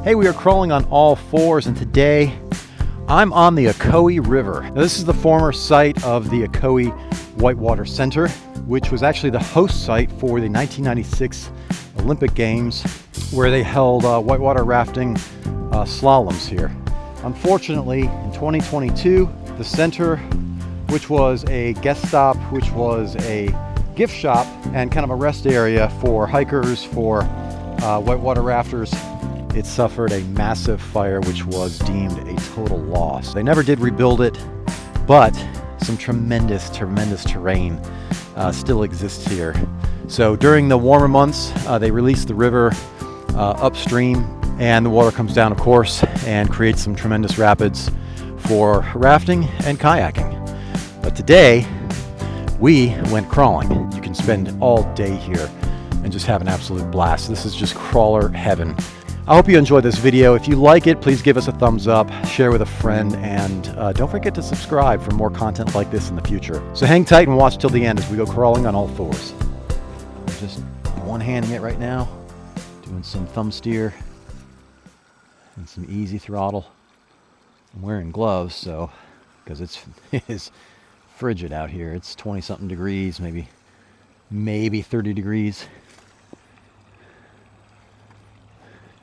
Hey, we are crawling on all fours, and today I'm on the Ocoee River. Now, this is the former site of the Ocoee Whitewater Center, which was actually the host site for the 1996 Olympic Games, where they held whitewater rafting slaloms here. Unfortunately, in 2022, the center, which was a guest stop, which was a gift shop and kind of a rest area for hikers, for whitewater rafters, it suffered a massive fire, which was deemed a total loss. They never did rebuild it, but some tremendous terrain still exists here. So during the warmer months, they release the river upstream, and the water comes down, of course, and creates some tremendous rapids for rafting and kayaking. But today, we went crawling. You can spend all day here and just have an absolute blast. This is just crawler heaven. I hope you enjoyed this video. If you like it, please give us a thumbs up, share with a friend, and don't forget to subscribe for more content like this in the future. So hang tight and watch till the end as we go crawling on all fours. I'm just one-handing it right now, doing some thumb steer and some easy throttle. I'm wearing gloves, so because it is frigid out here. It's 20-something degrees, maybe 30 degrees.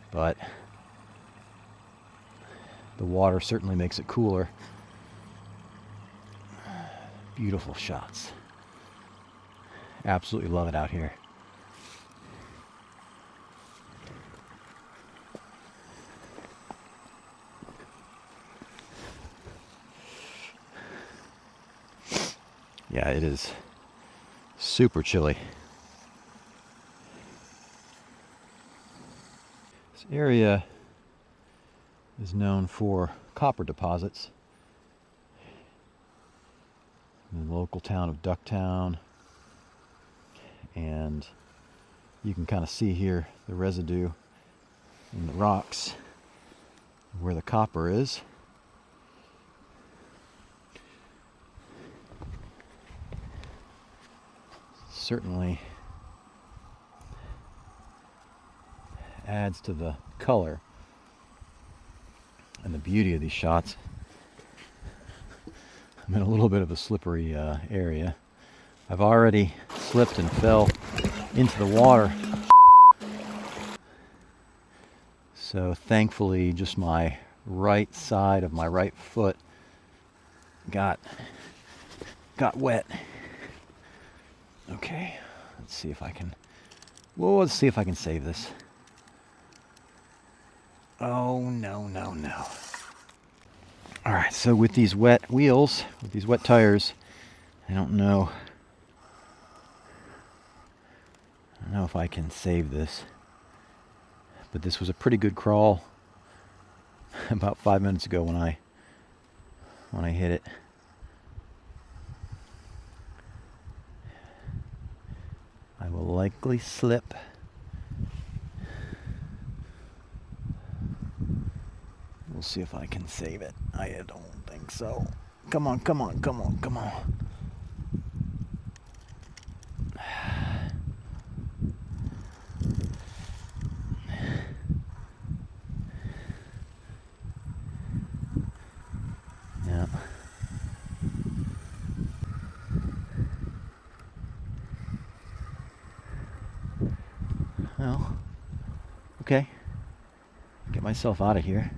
But the water certainly makes it cooler. Beautiful shots. Absolutely love it out here. Yeah, it is super chilly. This area is known for copper deposits in the local town of Ducktown, and you can kind of see here the residue in the rocks where the copper is. Certainly adds to the color and the beauty of these shots. I'm in a little bit of a slippery area. I've already slipped and fell into the water. So thankfully just my right side of my right foot got wet. Okay, let's see if I can save this. Oh, no. All right, so with these wet wheels, with these wet tires, I don't know if I can save this, but this was a pretty good crawl about 5 minutes ago when I hit it. I will likely slip. We'll see if I can save it. I don't think so. Come on. Yeah. Well, okay. Get myself out of here.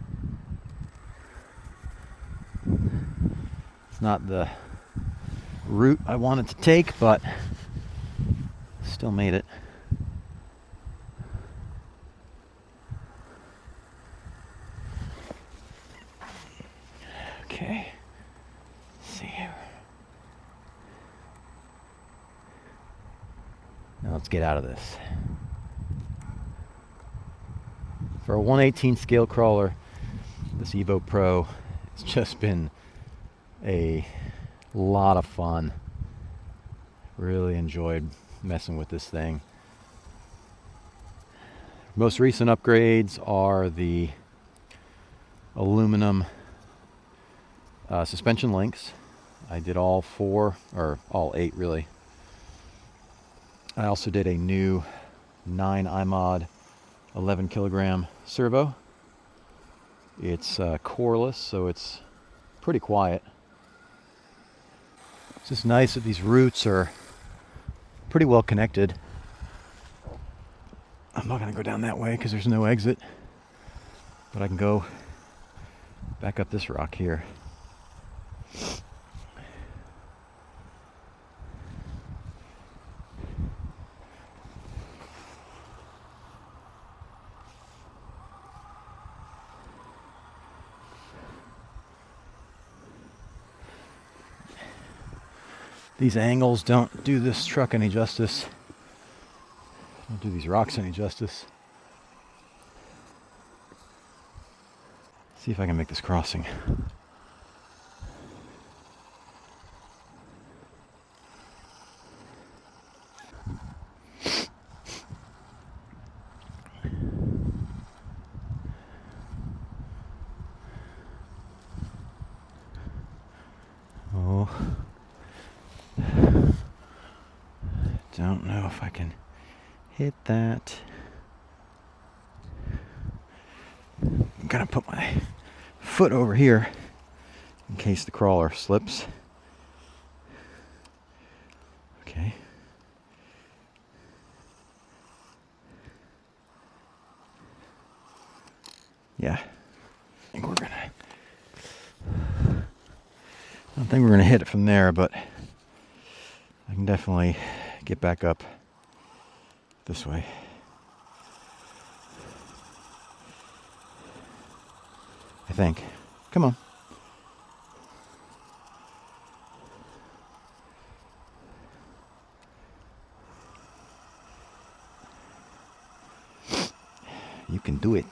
It's not the route I wanted to take, but still made it. Okay. Let's see here. Now let's get out of this. For a 1/18 scale crawler, this Evo Pro, it's just been a lot of fun. Really enjoyed messing with this thing. Most recent upgrades are the aluminum suspension links. I did all 4, or all 8 really. I also did a new 9 iMod 11 kilogram servo It's coreless, so it's pretty quiet. It's just nice that these roots are pretty well connected. I'm not going to go down that way because there's no exit, but I can go back up this rock here. These angles don't do this truck any justice. Don't do these rocks any justice. See if I can make this crossing. Oh. Don't know if I can hit that. I'm gonna put my foot over here in case the crawler slips. Okay. Yeah. I don't think we're gonna hit it from there, but I can definitely get back up this way. I think. Come on. You can do it.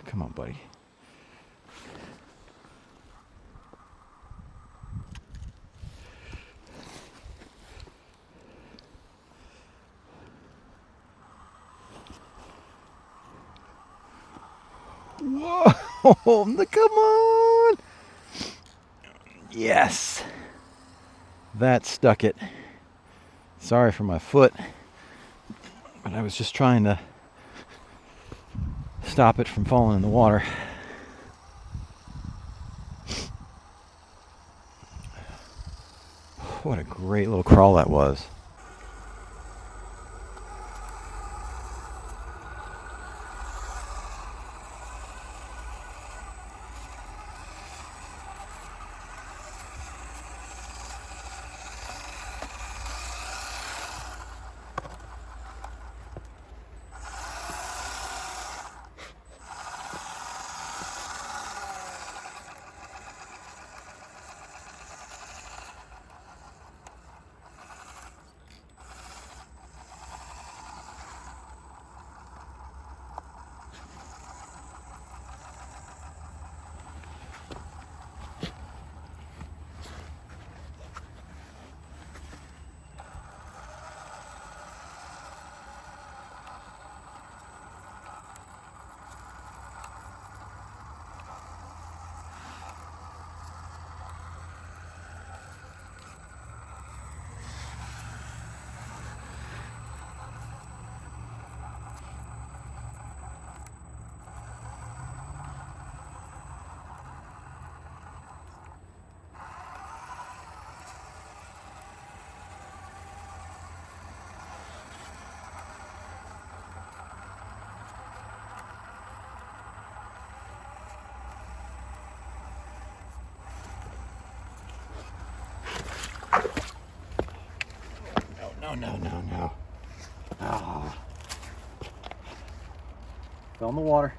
Come on, buddy. Whoa! Come on! Yes! That stuck it. Sorry for my foot, but I was just trying to stop it from falling in the water. What a great little crawl that was. No. Ah. Fell in the water.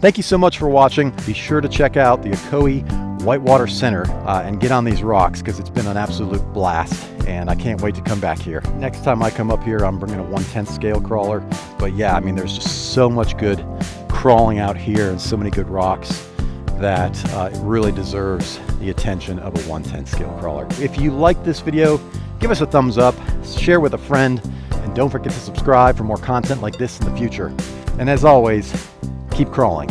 Thank you so much for watching. Be sure to check out the Ocoee Whitewater Center and get on these rocks, because it's been an absolute blast and I can't wait to come back here. Next time I come up here, I'm bringing a 1/10 scale crawler. But yeah, I mean, there's just so much good crawling out here and so many good rocks that it really deserves the attention of a 1/10 scale crawler. If you like this video, give us a thumbs up, share with a friend, and don't forget to subscribe for more content like this in the future. And as always, keep crawling.